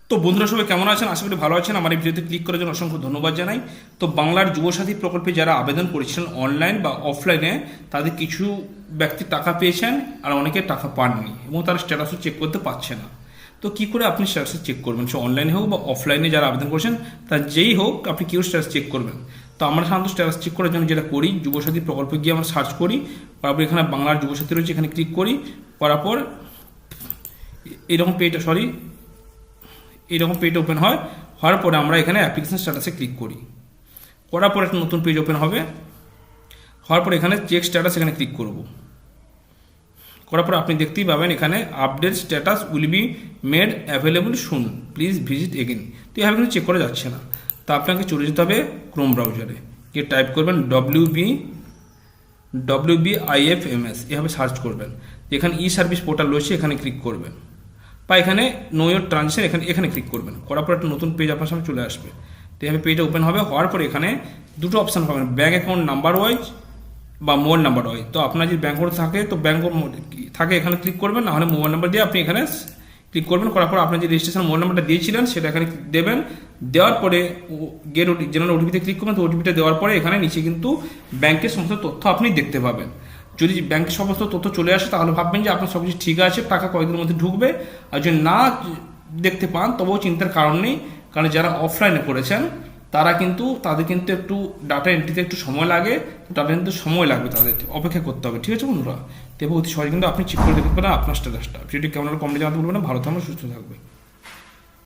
তো বন্ধুরা সবাই কেমন আছেন? আশা করি ভালো আছেন। আমার এই ভিডিওতে ক্লিক করার জন্য অসংখ্য ধন্যবাদ জানাই। তো বাংলার যুবসাথী প্রকল্পে যারা আবেদন করেছিলেন অনলাইন বা অফলাইনে, তাদের কিছু ব্যক্তি টাকা পেয়েছেন আর অনেকে টাকা পাননি এবং তারা স্ট্যাটাসও চেক করতে পারছে না। তো কি করে আপনি স্ট্যাটাস চেক করবেন? সে অনলাইনে হোক বা অফলাইনে যারা আবেদন করেছেন তার যেই হোক, আপনি কেউ স্ট্যাটাস চেক করবেন। তো আমরা সাধারণত স্ট্যাটাস চেক করার জন্য যেটা করি, যুবসাথী প্রকল্পে গিয়ে আমরা সার্চ করি, তারপর এখানে বাংলার যুবসাথী রয়েছে, এখানে ক্লিক করি, করার পর এইরকম পেজ ওপেন হয়। হওয়ার পরে আমরা এখানে অ্যাপ্লিকেশন স্ট্যাটাসে ক্লিক করি, করার পর একটা নতুন পেজ ওপেন হবে। হওয়ার পর এখানে চেক স্ট্যাটাস এখানে ক্লিক করব। করার পর আপনি দেখতেই পাবেন এখানে update status will be made available soon, please visit again. তো এভাবে কিন্তু চেক করা যাচ্ছে না। তা আপনাকে চলে যেতে হবে ক্রোম ব্রাউজারে, গিয়ে টাইপ করবেন WBIFMS, এভাবে সার্চ করবেন। এখানে ই সার্ভিস পোর্টাল রয়েছে, এখানে ক্লিক করবেন, বা এখানে নো ইয়োর ট্রানজেকশন এখানে ক্লিক করবেন। করার পর একটা নতুন পেজ আপনার সামনে চলে আসবে। তো এভাবে পেজটা ওপেন হবে। হওয়ার পর এখানে দুটো অপশান পাবেন, ব্যাঙ্ক অ্যাকাউন্ট নাম্বার ওয়াইজ বা মোবাইল নাম্বার ওয়াইজ। তো আপনার যদি ব্যাঙ্ক অ্যাকাউন্ট থাকে তো ব্যাঙ্ক থাকে এখানে ক্লিক করবেন, না হলে মোবাইল নাম্বার দিয়ে আপনি এখানে ক্লিক করবেন। করার পর আপনার যে রেজিস্ট্রেশন মোবাইল নাম্বারটা দিয়েছিলেন সেটা এখানে দেবেন। দেওয়ার পরে গেট জেনারেল ওটিপিতে ক্লিক করবেন। তো ওটিপিটা দেওয়ার পরে এখানে নিচে কিন্তু ব্যাংকের সমস্ত তথ্য আপনি দেখতে পাবেন। যদি ব্যাংকের সমস্ত তথ্য চলে আসে তাহলে ভাববেন যে আপনার সব কিছু ঠিক আছে, টাকা কয়েকদিনের মধ্যে ঢুকবে। আর যদি না দেখতে পান তবুও চিন্তার কারণ নেই, কারণ যারা অফলাইনে করেছেন তাদের কিন্তু একটু ডাটা এন্ট্রিতে একটু সময় লাগে। ডাটা এন্ট্রিতে সময় লাগবে, তাদের অপেক্ষা করতে হবে। ঠিক আছে বন্ধুরা? তবে অতি সহজে কিন্তু আপনি চেক করে দেখতে পারেন আপনার স্ট্যাটাসটা। ভিডিওটি কেমন হলো কমেন্টে জানাতে বলবেন না। ভালো থাকবেন, সুস্থ থাকবে।